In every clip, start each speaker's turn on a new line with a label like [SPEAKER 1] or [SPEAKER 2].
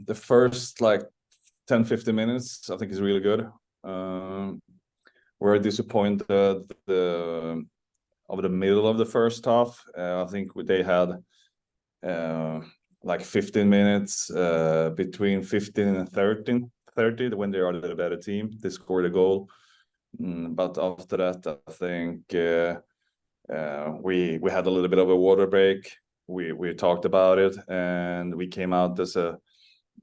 [SPEAKER 1] The first like 10-15 minutes, I think, is really good. We're disappointed over the middle of the first half. I think they had like 15 minutes between 15 and 30 when they are the better team. They scored a goal. But after that, I think we had a little bit of a water break. We talked about it, and we came out as a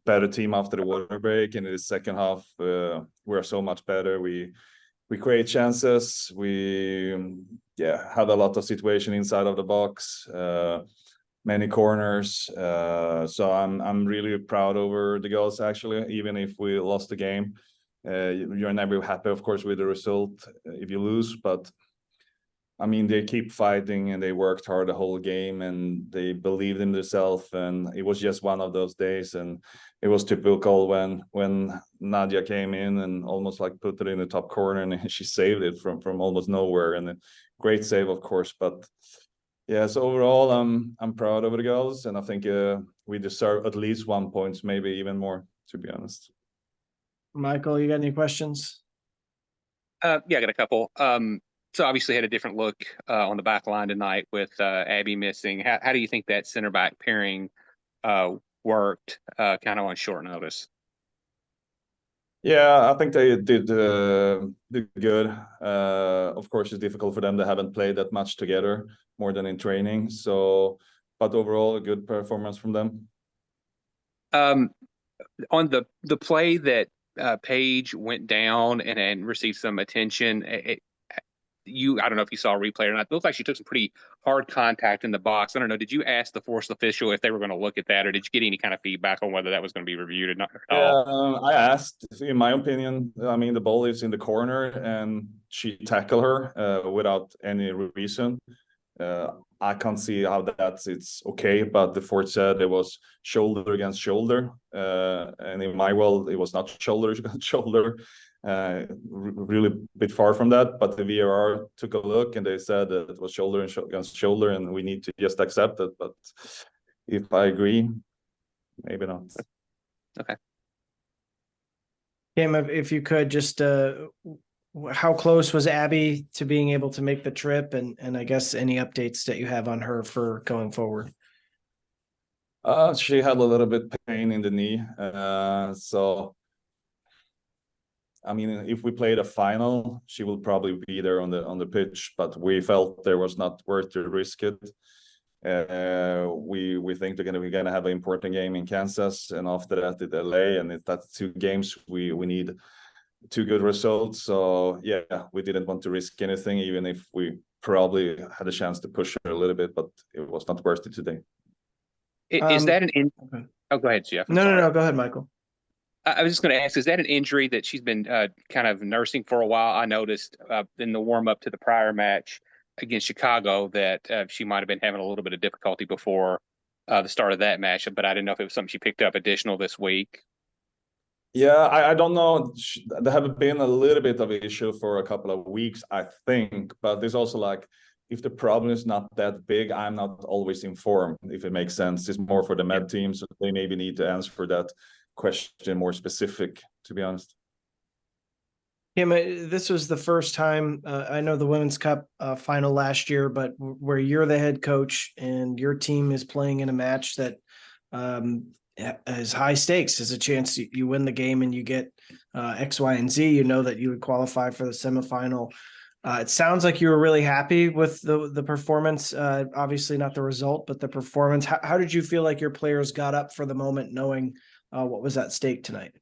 [SPEAKER 1] better team after the water break. And in the second half, we're so much better. We create chances. We had a lot of situation inside of the box, many corners. So I'm really proud over the girls, actually, even if we lost the game. You're never happy, of course, with the result if you lose, but I mean, they keep fighting and they worked hard the whole game and they believed in themselves. And it was just one of those days. And it was typical when Nadia came in and almost like put it in the top corner, and she saved it from almost nowhere. And a great save, of course. But yeah, so overall, I'm proud of the girls, and I think we deserve at least 1 point, maybe even more, to be honest.
[SPEAKER 2] Michael, you got any questions?
[SPEAKER 3] Yeah, I got a couple. So obviously had a different look on the back line tonight with Abby missing. How do you think that center back pairing worked kind of on short notice?
[SPEAKER 1] Yeah, I think they did good. Of course, it's difficult for them. They haven't played that much together, more than in training. So, but overall, a good performance from them.
[SPEAKER 3] On the play that Paige went down and received some attention, I don't know if you saw a replay or not. It looked like she took some pretty hard contact in the box. I don't know. Did you ask the force official if they were going to look at that, or did you get any kind of feedback on whether that was going to be reviewed or not at all?
[SPEAKER 1] I asked. In my opinion, I mean, the ball is in the corner and she tackled her without any reason. I can't see how it's okay, but the fourth said it was shoulder against shoulder, and in my world, it was not shoulder against shoulder. Really a bit far from that, but the VAR took a look and they said that it was shoulder against shoulder, and we need to just accept it. But if I agree, maybe not.
[SPEAKER 3] Okay.
[SPEAKER 2] Kim, if you could just, how close was Abby to being able to make the trip, and I guess any updates that you have on her for going forward?
[SPEAKER 1] She had a little bit pain in the knee, so I mean, if we play the final, she will probably be there on the pitch, but we felt there was not worth to risk it. We think we're gonna have an important game in Kansas, and after that in LA, and if that's 2 games, we need 2 good results. So yeah, we didn't want to risk anything, even if we probably had a chance to push her a little bit, but it was not worth it today.
[SPEAKER 3] Is that an
[SPEAKER 2] okay.
[SPEAKER 3] Oh, go ahead, Jeff.
[SPEAKER 2] No, go ahead, Michael.
[SPEAKER 3] I was just going to ask, is that an injury that she's been kind of nursing for a while? I noticed in the warm-up to the prior match against Chicago that she might have been having a little bit of difficulty before the start of that match, but I didn't know if it was something she picked up additional this week.
[SPEAKER 1] Yeah, I don't know. There have been a little bit of an issue for a couple of weeks, I think, but there's also like, if the problem is not that big, I'm not always informed, if it makes sense. It's more for the med team, so they maybe need to answer that question more specific, to be honest.
[SPEAKER 2] Kim, this was the first time, I know the Women's Cup final last year, but where you're the head coach and your team is playing in a match that has high stakes. There's a chance you win the game and you get X, Y, and Z. You know that you would qualify for the semifinal. It sounds like you were really happy with the performance. Obviously not the result, but the performance. How did you feel like your players got up for the moment, knowing what was at stake tonight?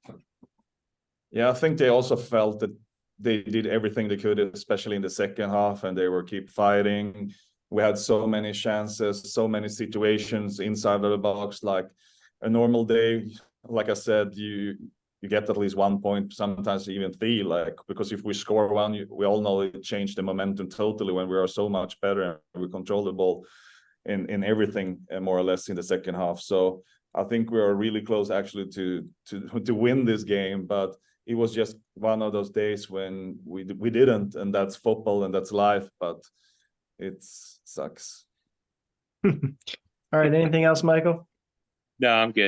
[SPEAKER 1] Yeah, I think they also felt that they did everything they could, especially in the second half, and they were keep fighting. We had so many chances, so many situations inside of the box. Like a normal day, like I said, you get at least 1 point, sometimes even 3, like, because if we score 1, we all know it changed the momentum totally when we are so much better and we control the ball in everything more or less in the second half. So I think we are really close actually to win this game, but it was just one of those days when we didn't, and that's football and that's life, but it sucks.
[SPEAKER 2] All right, anything else, Michael?
[SPEAKER 3] No, I'm good.